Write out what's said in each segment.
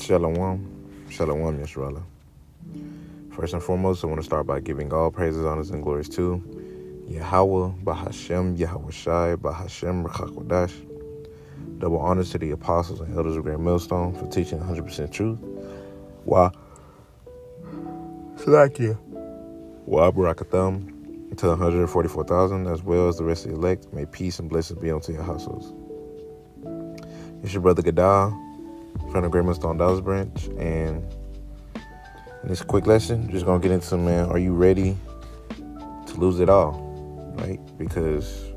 Shalom. Shalom, Yisrael. First and foremost, I want to start by giving all praises, honors, and glories to Yahweh, Bahashem, Yahweh Shai, Bahashem, Rechakodash. Double honors to the apostles and elders of Grand Millstone for teaching 100% truth. Wah, Salakia. Wah, Barakatham, to 144,000, as well as the rest of the elect. May peace and blessings be unto your households. It's your brother Gadal from the Grand Millstone Dallas branch, and in this quick lesson, just gonna get into, man, are you ready to lose it all, right? Because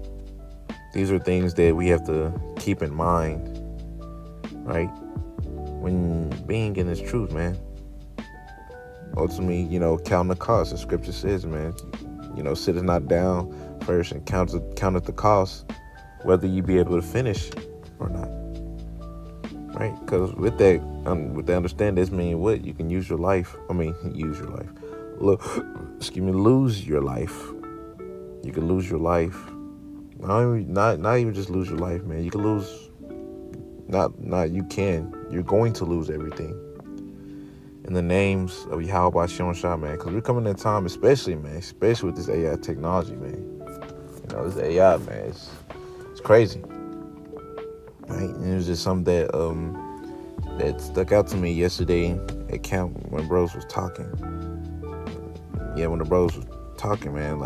these are things that we have to keep in mind, right? When being in this truth, man. Ultimately, count the cost. The scripture says, man, sit us not down first and count the cost, whether you be able to finish or not, right? Because with the understanding, this means what? You can use your life. Use your life. Lose your life. You can lose your life. Not even just lose your life, man. You can lose. You're going to lose everything in the names of Yahweh Bashon Shah, man. Because we're coming in a time, especially with this AI technology, man. This AI, man, it's crazy, right? And it was just something that stuck out to me yesterday at camp when bros was talking. Yeah, when the bros was talking, man,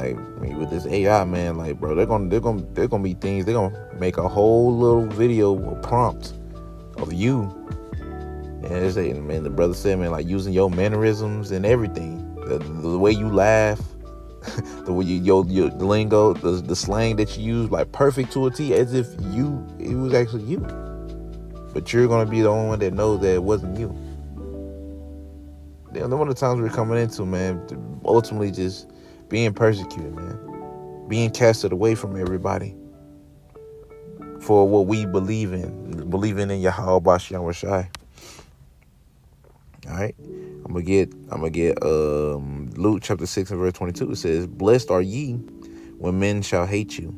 with this AI, man, bro, they're gonna be things. They're gonna make a whole little video prompt of you. And man, the brother said, man, using your mannerisms and everything, the way you laugh, the way your lingo, the slang that you use, perfect to a T, as if it was actually you. But you're gonna be the only one that knows that it wasn't you. One of the times we're coming into, man, ultimately just being persecuted, man, being casted away from everybody for what we believing in Yahweh Basham Shai. All right, I'm gonna get Luke chapter 6 and verse 22. It says, "Blessed are ye when men shall hate you,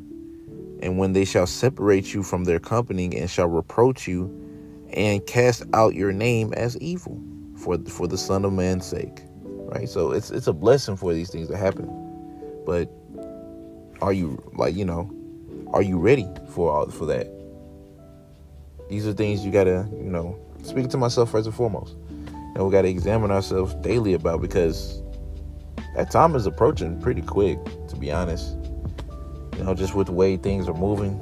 and when they shall separate you from their company, and shall reproach you, and cast out your name as evil for the Son of Man's sake." Right. So it's a blessing for these things to happen, but are you are you ready for that? These are things you gotta speaking to myself first and foremost. We got to examine ourselves daily about, because that time is approaching pretty quick, to be honest. Just with the way things are moving,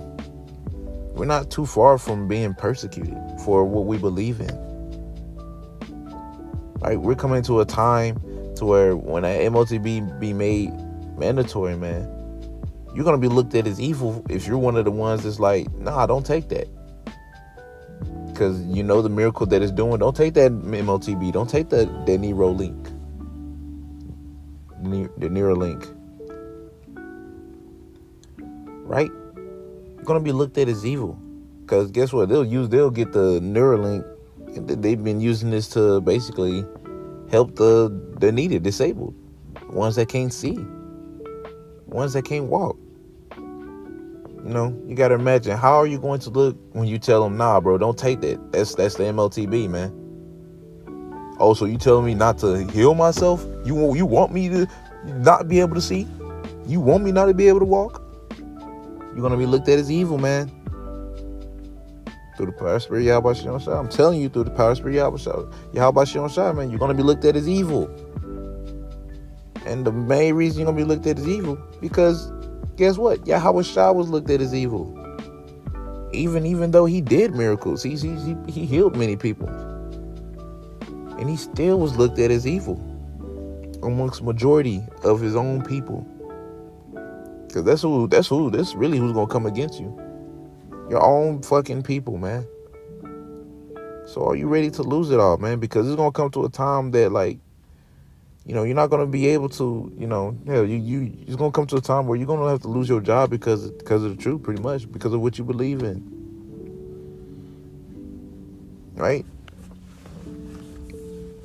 we're not too far from being persecuted for what we believe in. Right? We're coming to a time to where when that MOTB be made mandatory, man, you're going to be looked at as evil if you're one of the ones that's like, nah, don't take that. Because the miracle that it's doing. Don't take that MOTB. Don't take that Neuralink. The Neuralink. Right? You're going to be looked at as evil. Because guess what? They'll get the Neuralink. They've been using this to basically help the needed, disabled. Ones that can't see. Ones that can't walk. You got to imagine, how are you going to look when you tell them, nah, bro, don't take that. That's the MOTB, man. Oh, so you telling me not to heal myself? You want me to not be able to see? You want me not to be able to walk? You're going to be looked at as evil, man. Through the power of Spirit Yahweh Shai. I'm telling you, through the power of Spirit Yahweh Shai, man, you're going to be looked at as evil. And the main reason you're going to be looked at as evil, because guess what? Yahweh Shai was looked at as evil. Even though he did miracles, he healed many people, and he still was looked at as evil amongst majority of his own people. Because that's really who's gonna come against you. Your own fucking people, man. So are you ready to lose it all, man? Because it's gonna come to a time that you're not going to be able to, it's going to come to a time where you're going to have to lose your job because of the truth, pretty much, because of what you believe in. Right?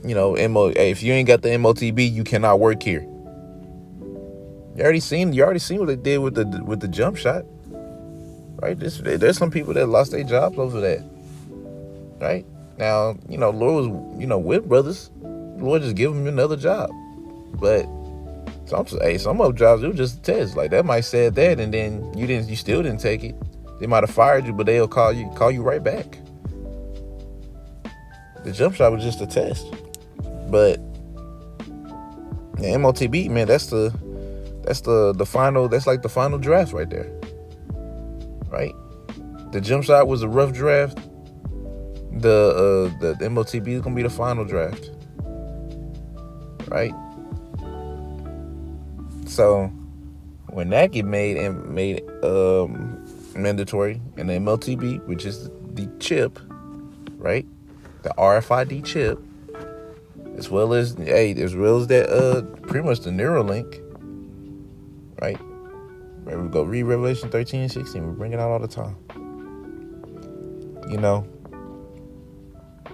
If you ain't got the MOTB, you cannot work here. You already seen what they did with the jump shot. Right? There's some people that lost their jobs over that. Right? Now, Lord was, with brothers. Lord just give him another job. But some of jobs, it was just a test. Like, that might say that, and then you still didn't take it. They might have fired you, but they'll call you right back. The jump shot was just a test. But the MOTB, man, that's the final. That's like the final draft right there, right? The jump shot was a rough draft. The MOTB is gonna be the final draft, right? So when that get made mandatory, and the MOTB, which is the chip, right? The RFID chip, as well as that pretty much the Neuralink, right? Right, we go read Revelation 13 and 16. We bring it out all the time.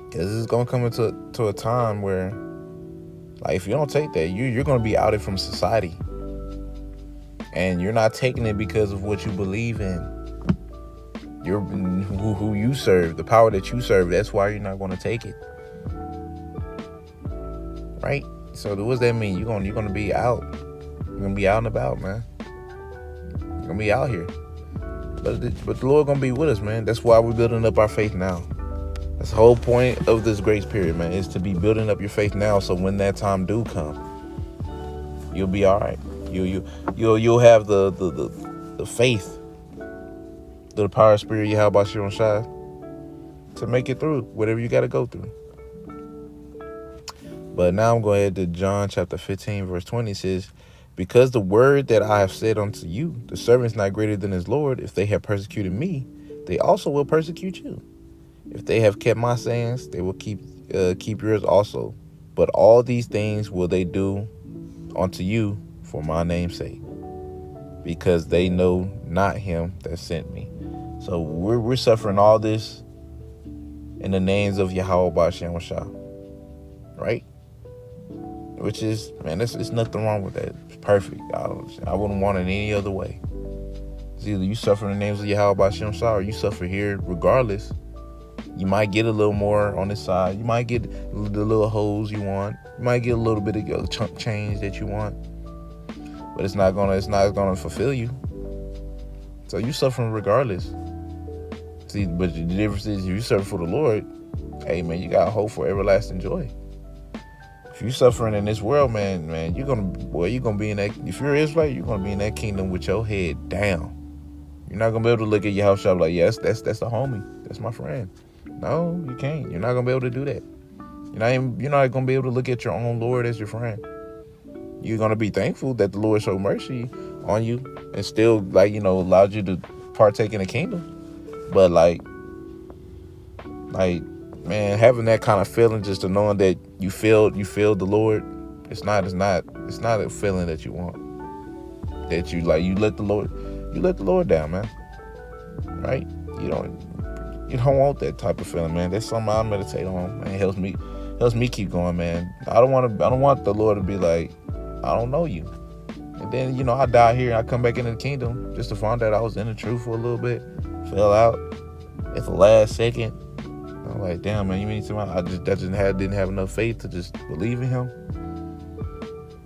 Because this is gonna come into a time where, like, if you don't take that, you're gonna be outed from society, and you're not taking it because of what you believe in. You're who you serve, the power that you serve. That's why you're not gonna take it, right? So what does that mean? You're gonna be out. You're gonna be out and about, man. You're gonna be out here. But the Lord gonna be with us, man. That's why we're building up our faith now. That's the whole point of this grace period, man, is to be building up your faith now, so when that time do come, you'll be all right. You'll have the faith, the power of spirit you have about your own shine to make it through whatever you got to go through. But now I'm going to head to John chapter 15, verse 20. It says, because the word that I have said unto you, the servant is not greater than his Lord. If they have persecuted me, they also will persecute you. If they have kept my sayings, they will keep yours also. But all these things will they do unto you for my name's sake, because they know not him that sent me. So we're suffering all this in the names of Yahweh B'Shem Shah, right? Which is, man, there's nothing wrong with that. It's perfect. I wouldn't want it any other way. It's either you suffer in the names of Yahweh B'Shem Shah, or you suffer here regardless. You might get a little more on this side. You might get the little hoes you want. You might get a little bit of chunk change that you want. But it's not gonna fulfill you. So you suffering regardless. See, but the difference is, if you suffer for the Lord, hey man, you got hope for everlasting joy. If you suffering in this world, man, you're gonna be in that. If you're Israelite, you're gonna be in that kingdom with your head down. You're not gonna be able to look at your house shop like, yes, that's the homie, that's my friend. No, you can't. You're not gonna be able to do that. You're not gonna be able to look at your own Lord as your friend. You're gonna be thankful that the Lord showed mercy on you and still, allowed you to partake in the kingdom. But like, man, having that kind of feeling, just to knowing that you feel the Lord, it's not a feeling that you want. That you let the Lord down, man. Right? You don't want that type of feeling, man. That's something I meditate on, man. It helps me keep going, man. I don't want the Lord to be like, I don't know you. And then, I die here and I come back into the kingdom just to find out I was in the truth for a little bit, fell out at the last second. I'm like, damn, man, you mean to me? I didn't have enough faith to just believe in him.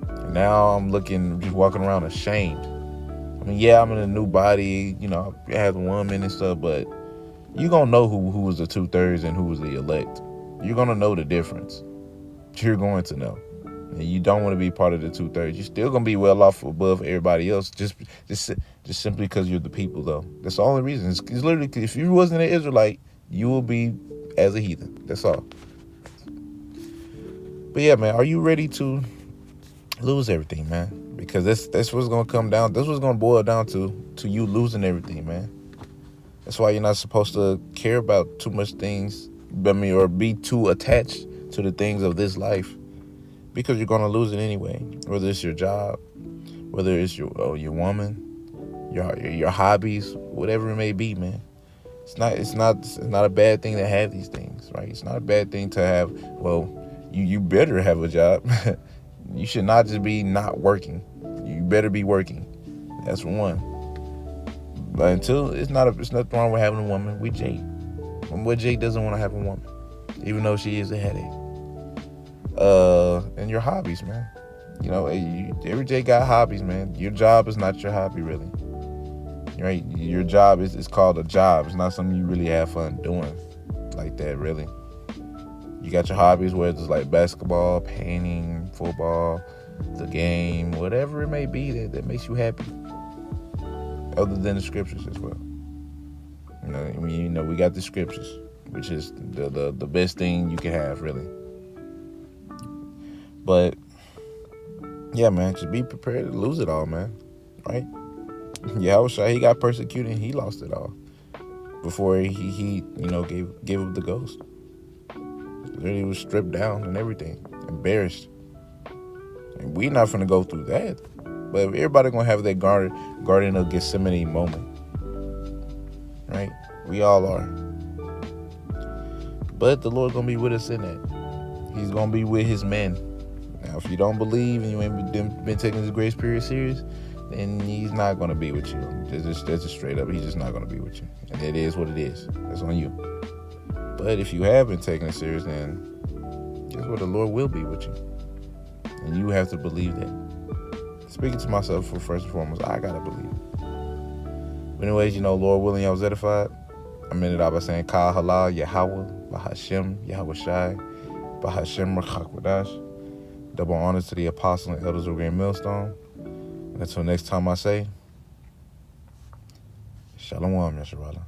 And now I'm just walking around ashamed. I mean, yeah, I'm in a new body, I have a woman and stuff, but you're going to know who was the 2/3 and who was the elect. You're going to know the difference. You're going to know. And you don't want to be part of the 2/3. You're still going to be well off above everybody else, just simply because you're the people, though. That's the only reason. It's literally, if you wasn't an Israelite, you will be as a heathen. That's all. But yeah, man, are you ready to lose everything, man? Because that's what's going to come down. That's what's going to boil down to you losing everything, man. That's why you're not supposed to care about too much things, or be too attached to the things of this life, because you're going to lose it anyway. Whether it's your job, whether it's your woman, your hobbies, whatever it may be, man. It's not a bad thing to have these things, right? It's not a bad thing to have. Well, you better have a job. You should not just be not working. You better be working. That's one. But until, it's nothing wrong with having a woman. We Jake. What Jake doesn't want to have a woman? even though she is a headache. And your hobbies, man. You know, every day got hobbies, man. Your job is not your hobby, really. Right? Your job is called a job. It's not something you really have fun doing like that, really. You got your hobbies, whether it's like basketball, painting, football, the game, whatever it may be that makes you happy. Other than the scriptures as well. We got the scriptures, which is the best thing you can have, really. But yeah, man, just be prepared to lose it all, man. Right? Yahushua, he got persecuted and he lost it all before he gave up the ghost. Literally was stripped down and everything, embarrassed. And we not finna go through that. But everybody gonna have that Garden of Gethsemane moment, right? We all are. But the Lord gonna be with us in that. He's gonna be with his men. Now, if you don't believe and you ain't been taking this grace period serious, then he's not gonna be with you. That's just straight up. He's just not gonna be with you, and it is what it is. That's on you. But if you have been taking it serious, then guess what? The Lord will be with you, and you have to believe that. Speaking to myself for first and foremost, I gotta believe. But anyways, Lord willing, y'all was edified. I'm ended out by saying Ka Halal Yahweh, Bahashem Yahweh Shai, Bahashem Rachakwadash. Double honors to the apostle and elders of Grand Millstone. And until next time I say, Shalom, Yasharallah.